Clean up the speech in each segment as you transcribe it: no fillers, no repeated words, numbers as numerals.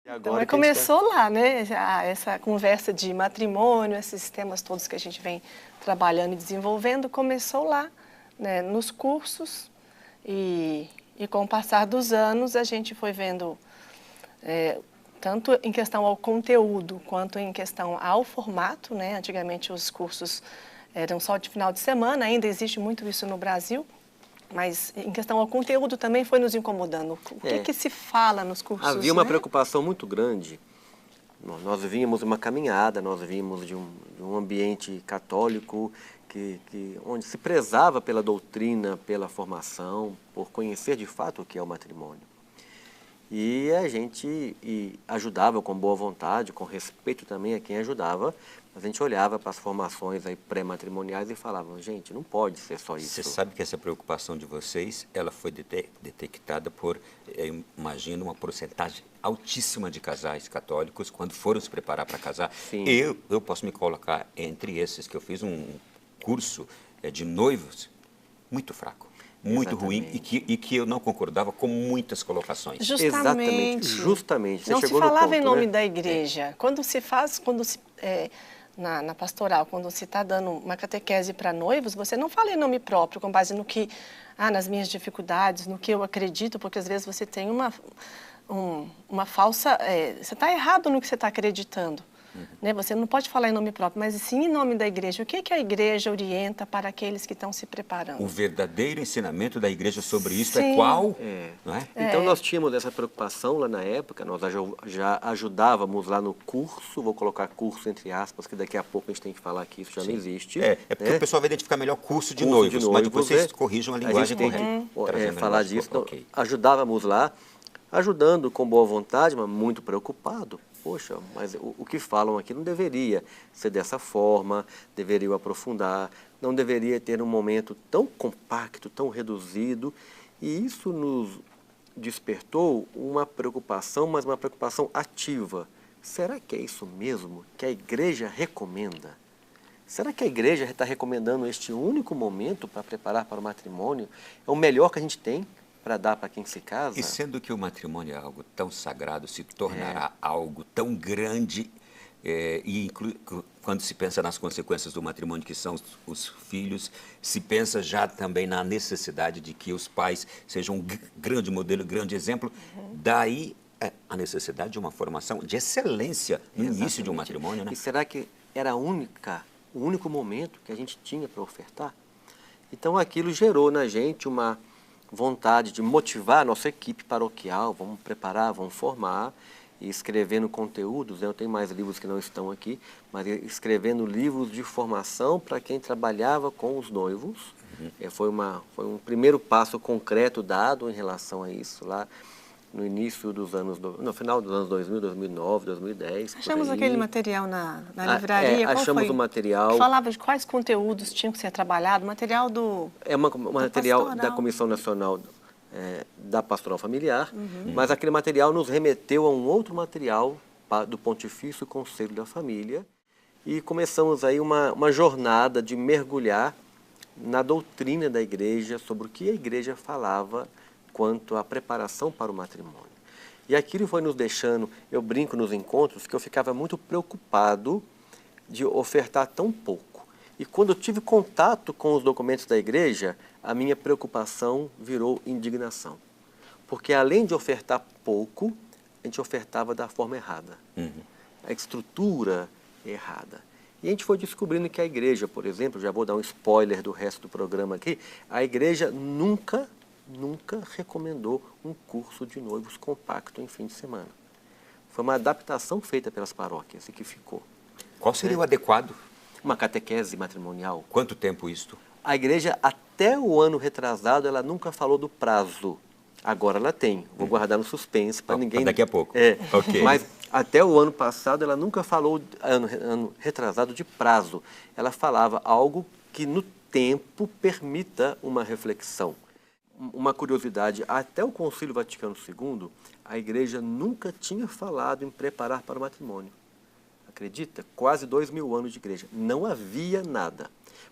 E Então, agora que começou lá, né? Essa conversa de matrimônio, esses temas todos que a gente vem trabalhando e desenvolvendo, começou lá, né? Nos cursos. E com o passar dos anos, a gente foi vendo, tanto em questão ao conteúdo, quanto em questão ao formato, né? Antigamente os cursos eram só de final de semana, ainda existe muito isso no Brasil, mas em questão ao conteúdo também foi nos incomodando. O que É. que se fala nos cursos, havia uma né? preocupação muito grande. Nós vínhamos uma caminhada, nós vínhamos de um ambiente católico onde se prezava pela doutrina, pela formação, por conhecer de fato o que é o matrimônio. E a gente ajudava com boa vontade, com respeito também a quem ajudava. A gente olhava para as formações aí pré-matrimoniais e falava, gente, não pode ser só isso. Você sabe que essa preocupação de vocês, ela foi detectada por, imagino, uma porcentagem altíssima de casais católicos quando foram se preparar para casar. Sim. Eu posso me colocar entre esses, que eu fiz um curso de noivos muito fraco, muito ruim e que eu não concordava com muitas colocações. Justamente. Justamente. Você Não se chegou no falava ponto, em nome né? da igreja. Quando se faz, na pastoral, quando se está dando uma catequese para noivos, você não fala em nome próprio, com base no que, nas minhas dificuldades, no que eu acredito, porque às vezes você tem uma falsa, você está errado no que você está acreditando. Né? Você não pode falar em nome próprio, mas sim em nome da igreja. O que que a igreja orienta para aqueles que estão se preparando? O verdadeiro ensinamento da igreja sobre isso Sim. é qual? Não é? Então nós tínhamos essa preocupação lá na época, nós já ajudávamos lá no curso, vou colocar curso entre aspas, que daqui a pouco a gente tem que falar que isso já não existe. É porque o pessoal vai identificar melhor curso de noivos, mas depois vocês corrijam a linguagem correta. Trazendo falar negócio, disso, então, ok. ajudávamos lá, ajudando com boa vontade, mas muito preocupado. Poxa, mas o que falam aqui não deveria ser dessa forma, deveriam aprofundar, não deveria ter um momento tão compacto, tão reduzido, e isso nos despertou uma preocupação, mas uma preocupação ativa. Será que é isso mesmo que a igreja recomenda? Será que a igreja está recomendando este único momento para preparar para o matrimônio? É o melhor que a gente tem para dar para quem se casa? E sendo que o matrimônio é algo tão sagrado, se tornará algo tão grande, quando se pensa nas consequências do matrimônio, que são os filhos, se pensa já também na necessidade de que os pais sejam um grande modelo, grande exemplo, daí a necessidade de uma formação de excelência no início de um matrimônio, né? E será que era o único momento que a gente tinha para ofertar? Então aquilo gerou na gente uma vontade de motivar a nossa equipe paroquial, vamos preparar, vamos formar, e escrevendo conteúdos, eu tenho mais livros que não estão aqui, mas escrevendo livros de formação para quem trabalhava com os noivos. Foi um primeiro passo concreto dado em relação a isso, lá no início dos anos, no final dos anos 2000, 2009, 2010. Achamos aquele material na livraria, qual achamos foi? o material. Que falava de quais conteúdos tinham que ser trabalhados, material do... É um material da pastoral. Comissão Nacional da Pastoral Familiar, mas aquele material nos remeteu a um outro material do Pontifício Conselho da Família e começamos aí uma jornada de mergulhar na doutrina da igreja, sobre o que a igreja falava quanto à preparação para o matrimônio. E aquilo foi nos deixando, eu brinco nos encontros, que eu ficava muito preocupado de ofertar tão pouco. E quando eu tive contato com os documentos da igreja, a minha preocupação virou indignação. Porque além de ofertar pouco, a gente ofertava da forma errada. A estrutura errada. E a gente foi descobrindo que a igreja, por exemplo, já vou dar um spoiler do resto do programa aqui, a igreja nunca recomendou um curso de noivos compacto em fim de semana. Foi uma adaptação feita pelas paróquias e que ficou. Qual seria o adequado? Uma catequese matrimonial. Quanto tempo isto? A igreja, até o ano retrasado, ela nunca falou do prazo. Agora ela tem. Vou guardar no suspense para ninguém... Daqui a pouco. Ok. Mas até o ano passado, ela nunca falou, ano retrasado, de prazo. Ela falava algo que no tempo permita uma reflexão. Uma curiosidade, até o Concílio Vaticano II, a igreja nunca tinha falado em preparar para o matrimônio. Acredita? Quase 2000 anos de igreja. Não havia nada.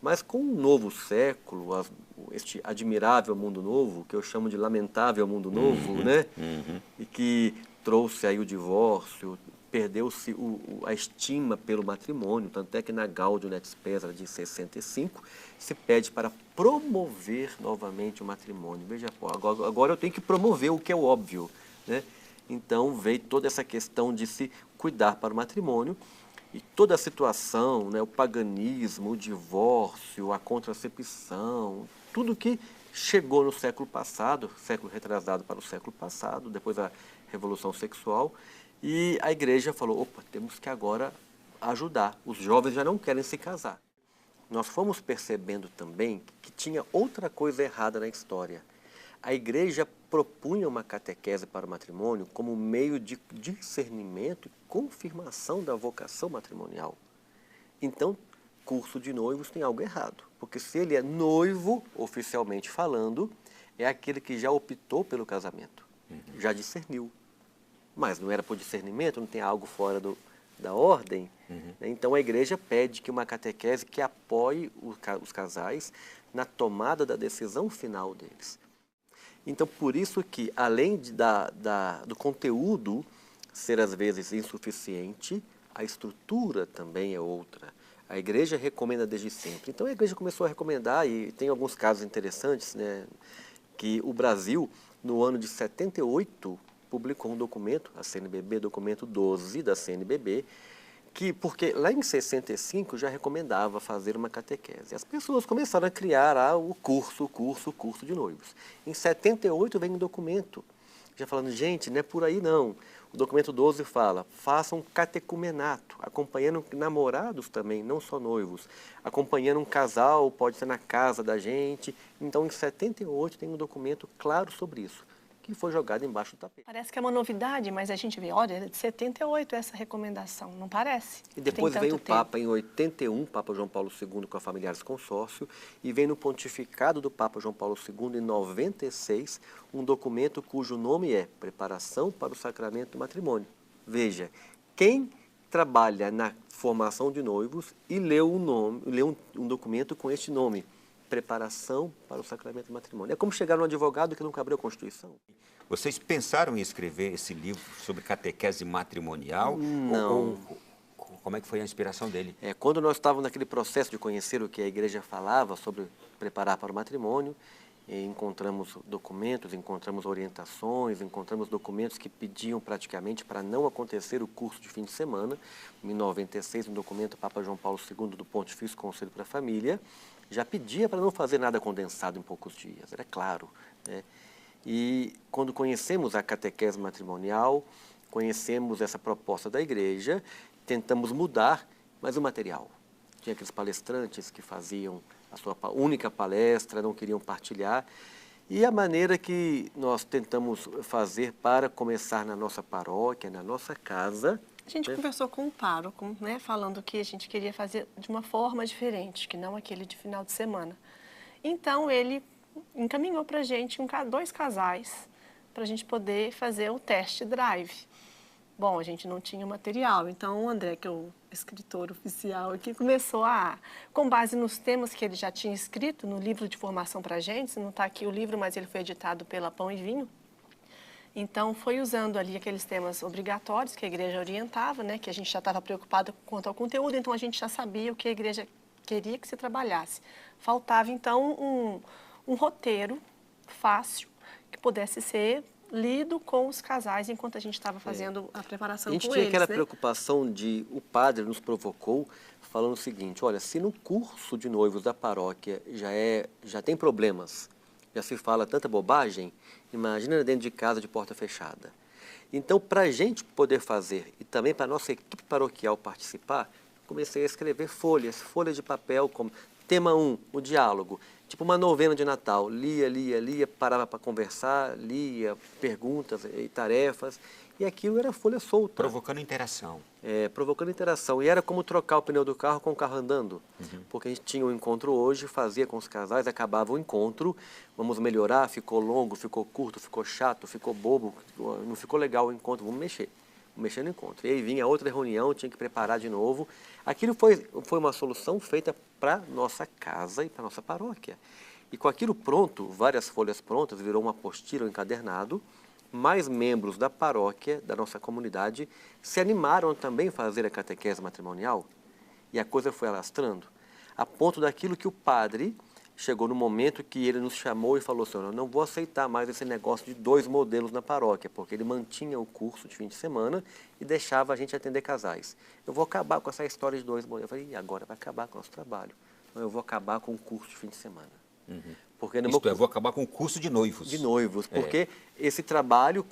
Mas com o novo século, este admirável mundo novo, que eu chamo de lamentável mundo novo, né? E que trouxe aí o divórcio, perdeu-se a estima pelo matrimônio, tanto é que na Gaudium et Spes de 65 se pede para promover novamente o matrimônio. Veja, pô, agora eu tenho que promover o que é óbvio, né? Então veio toda essa questão de se cuidar para o matrimônio e toda a situação, né, o paganismo, o divórcio, a contracepção, tudo que chegou no século passado, século retrasado para o século passado, depois da Revolução Sexual, e a igreja falou, opa, temos que agora ajudar. Os jovens já não querem se casar. Nós fomos percebendo também que tinha outra coisa errada na história. A igreja propunha uma catequese para o matrimônio como meio de discernimento e confirmação da vocação matrimonial. Então, curso de noivos tem algo errado, porque se ele é noivo, oficialmente falando, é aquele que já optou pelo casamento, já discerniu. Mas não era por discernimento, não tem algo fora da ordem. Então a igreja pede que uma catequese que apoie os casais na tomada da decisão final deles. Então por isso que, além do conteúdo ser às vezes insuficiente, a estrutura também é outra. A igreja recomenda desde sempre. Então a igreja começou a recomendar, e tem alguns casos interessantes, né, que o Brasil, no ano de 78, publicou um documento, a CNBB, documento 12 da CNBB, porque lá em 65 já recomendava fazer uma catequese. As pessoas começaram a criar o curso de noivos. Em 78 vem um documento, já falando, gente, não é por aí não. O documento 12 fala, façam catecumenato, acompanhando namorados também, não só noivos. Acompanhando um casal, pode ser na casa da gente. Então, em 78 tem um documento claro sobre isso, que foi jogado embaixo do tapete. Parece que é uma novidade, mas a gente vê, olha, é de 78 essa recomendação, não parece? E depois vem o Papa, em 81, Papa João Paulo II com a Familiares Consórcio, e vem no pontificado do Papa João Paulo II, em 96, um documento cujo nome é Preparação para o Sacramento do Matrimônio. Veja, quem trabalha na formação de noivos e leu um documento com este nome, Preparação para o Sacramento do Matrimônio. É como chegar num advogado que nunca abriu a Constituição. Vocês pensaram em escrever esse livro sobre catequese matrimonial? Não. Como é que foi a inspiração dele? Quando nós estávamos naquele processo de conhecer o que a igreja falava sobre preparar para o matrimônio, encontramos documentos, encontramos orientações, encontramos documentos que pediam praticamente para não acontecer o curso de fim de semana. Em 96, um documento Papa João Paulo II do Pontifício Conselho para a Família já pedia para não fazer nada condensado em poucos dias, era claro, né? E quando conhecemos a catequese matrimonial, conhecemos essa proposta da igreja, tentamos mudar, mas o material. Tinha aqueles palestrantes que faziam a sua única palestra, não queriam partilhar. E a maneira que nós tentamos fazer para começar na nossa paróquia, na nossa casa... A gente conversou com o pároco, né, falando que a gente queria fazer de uma forma diferente, que não aquele de final de semana. Então, ele encaminhou para a gente dois casais para a gente poder fazer o test drive. Bom, a gente não tinha material, então o André, que é o escritor oficial aqui, começou com base nos temas que ele já tinha escrito no livro de formação para a gente, não está aqui o livro, mas ele foi editado pela Pão e Vinho. Então, foi usando ali aqueles temas obrigatórios que a igreja orientava, né, que a gente já estava preocupado quanto ao conteúdo, então a gente já sabia o que a igreja queria que se trabalhasse. Faltava, então, um roteiro fácil que pudesse ser lido com os casais enquanto a gente estava fazendo a preparação com eles. A gente tinha aquela preocupação o padre nos provocou falando o seguinte, olha, se no curso de noivos da paróquia já tem problemas, já se fala tanta bobagem, imagina dentro de casa de porta fechada. Então, para a gente poder fazer e também para a nossa equipe paroquial participar, comecei a escrever folhas de papel, como tema 1, o diálogo. Tipo uma novena de Natal, lia, parava para conversar, lia perguntas e tarefas, e aquilo era folha solta. Provocando interação. Provocando interação. E era como trocar o pneu do carro com o carro andando. Porque a gente tinha um encontro hoje, fazia com os casais, acabava o encontro, vamos melhorar, ficou longo, ficou curto, ficou chato, ficou bobo, não ficou legal o encontro, vamos mexer no encontro. E aí vinha outra reunião, tinha que preparar de novo. Aquilo foi uma solução feita para nossa casa e para nossa paróquia. E com aquilo pronto, várias folhas prontas, virou uma apostila, um encadernado, mais membros da paróquia, da nossa comunidade, se animaram a também fazer a catequese matrimonial. E a coisa foi alastrando, a ponto daquilo que o padre chegou no momento que ele nos chamou e falou assim, eu não vou aceitar mais esse negócio de 2 modelos na paróquia, porque ele mantinha o curso de fim de semana e deixava a gente atender casais. Eu vou acabar com essa história de 2 modelos. Eu falei, e agora vai acabar com o nosso trabalho. Então, eu vou acabar com o curso de fim de semana. Porque no Isto é, vou acabar com o curso de noivos. De noivos, porque esse trabalho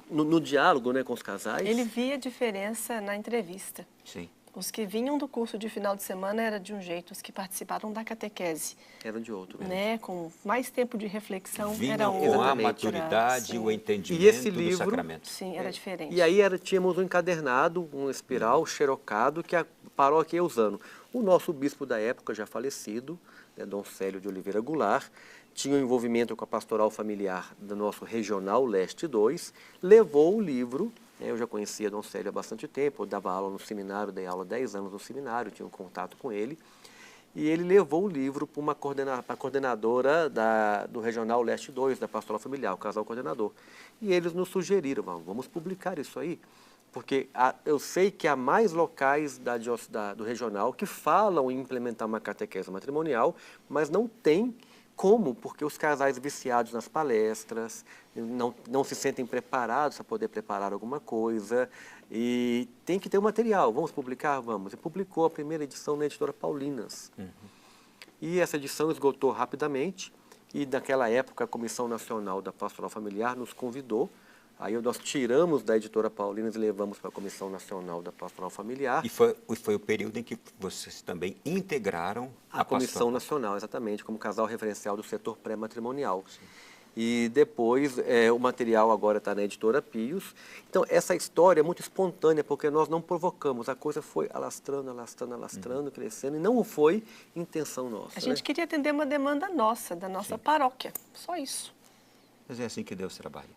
no diálogo, né, com os casais... Ele via diferença na entrevista. Sim. Os que vinham do curso de final de semana era de um jeito, os que participaram da catequese, eram de outro. né? Com mais tempo de reflexão, Vinham era com outro. a maturidade, o entendimento E esse livro, do sacramento. Sim, era diferente. E aí tínhamos um encadernado, um espiral xerocado que a paróquia ia usando. O nosso bispo da época, já falecido, né, Dom Célio de Oliveira Goulart, tinha um envolvimento com a pastoral familiar do nosso Regional Leste 2, levou o livro. Eu já conhecia Dom Célio há bastante tempo, eu dava aula no seminário, dei aula 10 anos no seminário, tinha um contato com ele. E ele levou o livro para a coordenadora do Regional Leste 2, da Pastoral Familiar, o casal coordenador. E eles nos sugeriram, vamos publicar isso aí, porque eu sei que há mais locais do Regional que falam em implementar uma catequese matrimonial, mas não tem como, porque os casais viciados nas palestras não se sentem preparados para poder preparar alguma coisa e tem que ter o material. Vamos publicar? Vamos. E publicou a primeira edição na editora Paulinas. E essa edição esgotou rapidamente e naquela época a Comissão Nacional da Pastoral Familiar nos convidou. Aí nós tiramos da editora Paulinas e levamos para a Comissão Nacional da Pastoral Familiar. E foi o período em que vocês também integraram a Comissão Nacional, exatamente, como casal referencial do setor pré-matrimonial. E depois o material agora está na editora Pios. Então essa história é muito espontânea, porque nós não provocamos, a coisa foi alastrando, crescendo, e não foi intenção nossa. A gente queria atender uma demanda nossa, da nossa paróquia, só isso. Mas é assim que Deus trabalha.